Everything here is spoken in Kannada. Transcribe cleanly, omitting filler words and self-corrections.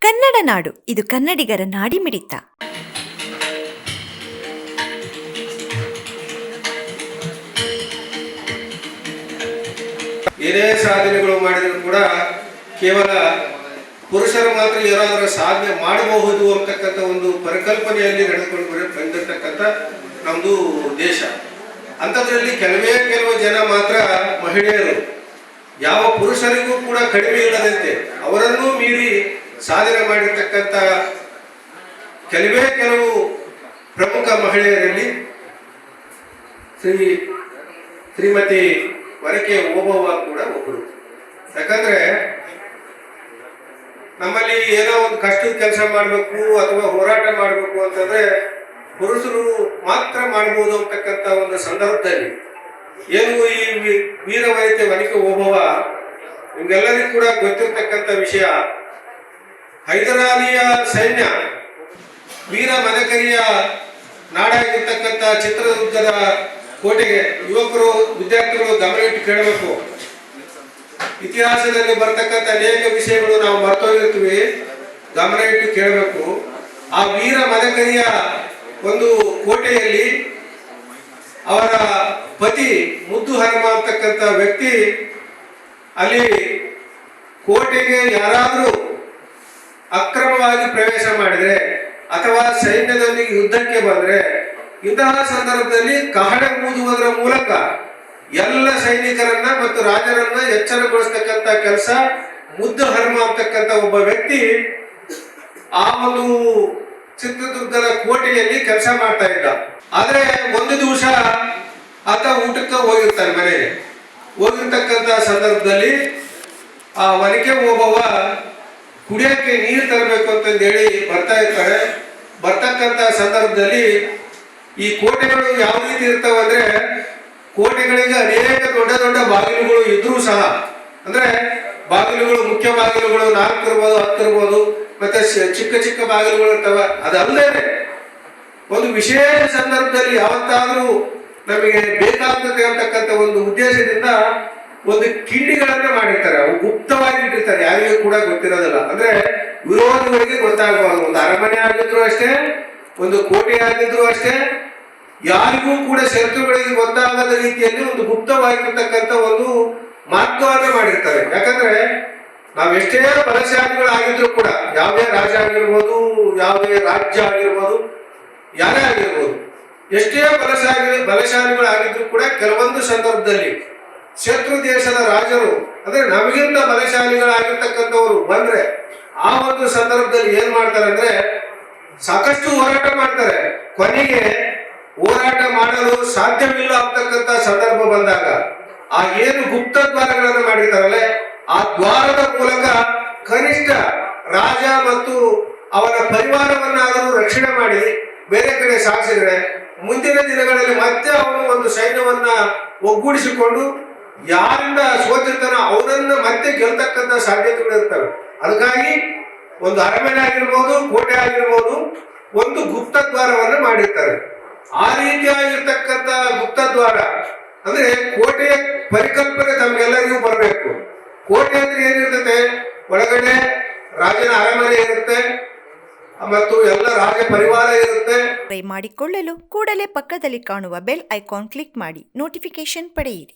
ಕನ್ನಡ ನಾಡು, ಇದು ಕನ್ನಡಿಗರ ನಾಡಿಮಿಡಿತ. ಏನೇ ಸಾಧನೆಗಳು ಮಾಡಿದ್ರು ಕೂಡ ಕೇವಲ ಪುರುಷರು ಮಾತ್ರ ಏನಾದರೂ ಸಾಧನೆ ಮಾಡಬಹುದು ಅಂತಕ್ಕಂಥ ಒಂದು ಪರಿಕಲ್ಪನೆಯಲ್ಲಿ ನಡೆದುಕೊಂಡು ಬಂದಿರತಕ್ಕಂಥ ನಮ್ಮದು ದೇಶ. ಅಂಥದ್ರಲ್ಲಿ ಕೆಲವು ಜನ ಮಾತ್ರ ಮಹಿಳೆಯರು ಯಾವ ಪುರುಷರಿಗೂ ಕೂಡ ಕಡಿಮೆ ಇಲ್ಲದಂತೆ ಅವರನ್ನೂ ಮೀರಿ ಸಾಧನೆ ಮಾಡಿರ್ತಕ್ಕಂಥ ಕೆಲವು ಪ್ರಮುಖ ಮಹಿಳೆಯರಲ್ಲಿ ಶ್ರೀಮತಿ ವರಕೆ ಓಬವ್ವ ಕೂಡ ಒಬ್ಬರು. ಯಾಕಂದ್ರೆ ನಮ್ಮಲ್ಲಿ ಏನೋ ಒಂದು ಕಷ್ಟದ ಕೆಲಸ ಮಾಡಬೇಕು ಅಥವಾ ಹೋರಾಟ ಮಾಡಬೇಕು ಅಂತಂದ್ರೆ ಪುರುಷರು ಮಾತ್ರ ಮಾಡಬಹುದು ಅಂತಕ್ಕಂಥ ಒಂದು ಸಂದರ್ಭದಲ್ಲಿ ಏನು ಈ ವೀರವನಿತೆ ವನಿಕೆ ಓಬವ್ವ ನಿಮ್ಗೆಲ್ಲರಿಗೂ ಕೂಡ ಗೊತ್ತಿರತಕ್ಕಂಥ ವಿಷಯ. ಹೈದರಾಲಿಯ ಸೈನ್ಯ ವೀರ ಮದಕರಿಯ ನಾಡಾಗಿರ್ತಕ್ಕಂಥ ಚಿತ್ರದುರ್ಗದ ಕೋಟೆಗೆ ಯುವಕರು ವಿದ್ಯಾರ್ಥಿಗಳು ಗಮನ ಇಟ್ಟು ಕೇಳಬೇಕು. ಇತಿಹಾಸದಲ್ಲಿ ಬರ್ತಕ್ಕಂಥ ಅನೇಕ ವಿಷಯಗಳು ನಾವು ಮರ್ತೋಗಿರ್ತೀವಿ, ಗಮನ ಇಟ್ಟು ಕೇಳಬೇಕು. ಆ ವೀರ ಮದಕರಿಯ ಒಂದು ಕೋಟೆಯಲ್ಲಿ ಅವರ ಪತಿ ಮುದ್ದು ಹನುಮ ಅಂತಕ್ಕಂಥ ವ್ಯಕ್ತಿ ಅಲ್ಲಿ ಕೋಟೆಗೆ ಯಾರಾದರೂ ಅಕ್ರಮವಾಗಿ ಪ್ರವೇಶ ಮಾಡಿದ್ರೆ ಅಥವಾ ಸೈನ್ಯದೊಂದಿಗೆ ಯುದ್ಧಕ್ಕೆ ಬಂದ್ರೆ ಇಂತಹ ಸಂದರ್ಭದಲ್ಲಿ ಕಹಳೆ ಊದುವುದರ ಮೂಲಕ ಎಲ್ಲ ಸೈನಿಕರನ್ನ ಮತ್ತು ರಾಜರನ್ನ ಎಚ್ಚರಗೊಳಿಸ್ತಕ್ಕಂಥ ಕೆಲಸ ಮುದ್ದು ಹನುಮ ಅಂತಕ್ಕಂಥ ಒಬ್ಬ ವ್ಯಕ್ತಿ ಆ ಒಂದು ಚಿತ್ರದುರ್ಗದ ಕೋಟೆಯಲ್ಲಿ ಕೆಲಸ ಮಾಡ್ತಾ ಇದ್ದ. ಆದ್ರೆ ಒಂದು ದಿವಸ ಆತ ಊಟಕ್ಕೆ ಹೋಗಿರ್ತಾನೆ, ಮನೆಗೆ ಹೋಗಿರ್ತಕ್ಕಂಥ ಸಂದರ್ಭದಲ್ಲಿ ಆ ವನಿಕೆ ಓಬವ್ವ ಕುಡಿಯಕ್ಕೆ ನೀರು ತರಬೇಕು ಅಂತಂದೇಳಿ ಬರ್ತಾ ಇರ್ತಾರೆ. ಬರ್ತಕ್ಕಂಥ ಸಂದರ್ಭದಲ್ಲಿ ಈ ಕೋಟೆಗಳು ಯಾವ ರೀತಿ ಇರ್ತಾವಂದ್ರೆ ಕೋಟೆಗಳಿಗೆ ಅನೇಕ ದೊಡ್ಡ ದೊಡ್ಡ ಬಾಗಿಲುಗಳು ಇದ್ರೂ ಸಹ, ಅಂದ್ರೆ ಬಾಗಿಲುಗಳು ಮುಖ್ಯ ಬಾಗಿಲುಗಳು 4 ಇರ್ಬೋದು, 10 ಇರ್ಬೋದು, ಮತ್ತೆ ಚಿಕ್ಕ ಚಿಕ್ಕ ಬಾಗಿಲುಗಳು ಇರ್ತವೆ. ಅದಲ್ಲದೆ ಒಂದು ವಿಶೇಷ ಸಂದರ್ಭದಲ್ಲಿ ಯಾವತ್ತಾದ್ರೂ ನಮಗೆ ಬೇಕಾಗ್ತದೆ ಅಂತಕ್ಕಂಥ ಒಂದು ಉದ್ದೇಶದಿಂದ ಒಂದು ಕಿಂಡಿಗಳನ್ನ ಮಾಡಿರ್ತಾರೆ. ಅವು ಗುಪ್ತವಾಗಿ ಇಟ್ಟಿರ್ತಾರೆ, ಯಾರಿಗೂ ಕೂಡ ಗೊತ್ತಿರೋದಿಲ್ಲ. ಅಂದ್ರೆ ವಿರೋಧಿಗಳಿಗೆ ಗೊತ್ತಾಗಬಾರ್ದು. ಒಂದು ಅರಮನೆ ಆಗಿದ್ರು ಅಷ್ಟೇ, ಒಂದು ಕೋಟೆ ಆಗಿದ್ರು ಅಷ್ಟೇ, ಯಾರಿಗೂ ಕೂಡ ಶತ್ರುಗಳಿಗೆ ಗೊತ್ತಾಗದ ರೀತಿಯಲ್ಲಿ ಒಂದು ಗುಪ್ತವಾಗಿರ್ತಕ್ಕಂಥ ಒಂದು ಮಾರ್ಗವನ್ನ ಮಾಡಿರ್ತಾರೆ. ಯಾಕಂದ್ರೆ ನಾವೆಷ್ಟೇ ಬಲಶಾಲಿಗಳಾಗಿದ್ರು ಕೂಡ, ಯಾವುದೇ ರಾಜ ಆಗಿರ್ಬೋದು, ಯಾವುದೇ ರಾಜ್ಯ ಆಗಿರ್ಬೋದು, ಯಾರೇ ಆಗಿರ್ಬೋದು, ಎಷ್ಟೇ ಬಲಶಾಲಿಗಳಾಗಿದ್ರು ಕೂಡ ಕೆಲವೊಂದು ಸಂದರ್ಭದಲ್ಲಿ ಶತ್ರು ದೇಶದ ರಾಜರು ಅಂದ್ರೆ ನಮಗಿಂತ ಬಲಶಾಲಿಗಳಾಗಿರ್ತಕ್ಕಂಥವ್ರು ಬಂದ್ರೆ ಆ ಒಂದು ಸಂದರ್ಭದಲ್ಲಿ ಏನ್ ಮಾಡ್ತಾರೆ ಅಂದ್ರೆ ಸಾಕಷ್ಟು ಹೋರಾಟ ಮಾಡ್ತಾರೆ. ಕೊನೆಗೆ ಹೋರಾಟ ಮಾಡಲು ಸಾಧ್ಯವಿಲ್ಲ ಅಂತಕ್ಕಂಥ ಸಂದರ್ಭ ಬಂದಾಗ ಆ ಏನು ಗುಪ್ತ ದ್ವಾರಗಳನ್ನು ಮಾಡಿರ್ತಾರಲ್ಲ, ಆ ದ್ವಾರದ ಮೂಲಕ ಕನಿಷ್ಠ ರಾಜ ಮತ್ತು ಅವರ ಪರಿವಾರವನ್ನಾದರೂ ರಕ್ಷಣೆ ಮಾಡಿ ಬೇರೆ ಕಡೆ ಸಾಗಿಸಿದ್ರೆ ಮುಂದಿನ ದಿನಗಳಲ್ಲಿ ಮತ್ತೆ ಅವನು ಒಂದು ಸೈನ್ಯವನ್ನ ಒಗ್ಗೂಡಿಸಿಕೊಂಡು ಯಾರಿಂದ ಸೋತಿರ್ತಾನೋ ಅವನನ್ನ ಮತ್ತೆ ಗೆಲ್ತಕ್ಕಂಥ ಸಾಧ್ಯತೆಗಳು ಇರ್ತವೆ. ಅದಕ್ಕಾಗಿ ಒಂದು ಅರಮನೆ ಆಗಿರ್ಬೋದು, ಕೋಟೆ ಆಗಿರ್ಬೋದು, ಒಂದು ಗುಪ್ತ ದ್ವಾರವನ್ನು ಮಾಡಿರ್ತಾರೆ. ಆ ರೀತಿಯಾಗಿರ್ತಕ್ಕಂಥ ಗುಪ್ತ ದ್ವಾರ ಅಂದ್ರೆ ಕೋಟೆಯ ಪರಿಕಲ್ಪನೆ ತಮ್ಗೆಲ್ಲರಿಗೂ ಬರಬೇಕು. ಕೋಟೆ ಅಂದ್ರೆ ಏನಿರ್ತದೆ, ಒಳಗಡೆ ರಾಜನ ಅರಮನೆ ಇರುತ್ತೆ ಮತ್ತು ಎಲ್ಲ ರಾಜ ಪರಿವಾರ ಇರುತ್ತೆ. ಮಾಡಿಕೊಳ್ಳಲು ಕೂಡಲೇ ಪಕ್ಕದಲ್ಲಿ ಕಾಣುವ ಬೆಲ್ ಐಕಾನ್ ಕ್ಲಿಕ್ ಮಾಡಿ ನೋಟಿಫಿಕೇಶನ್ ಪಡೆಯಿರಿ.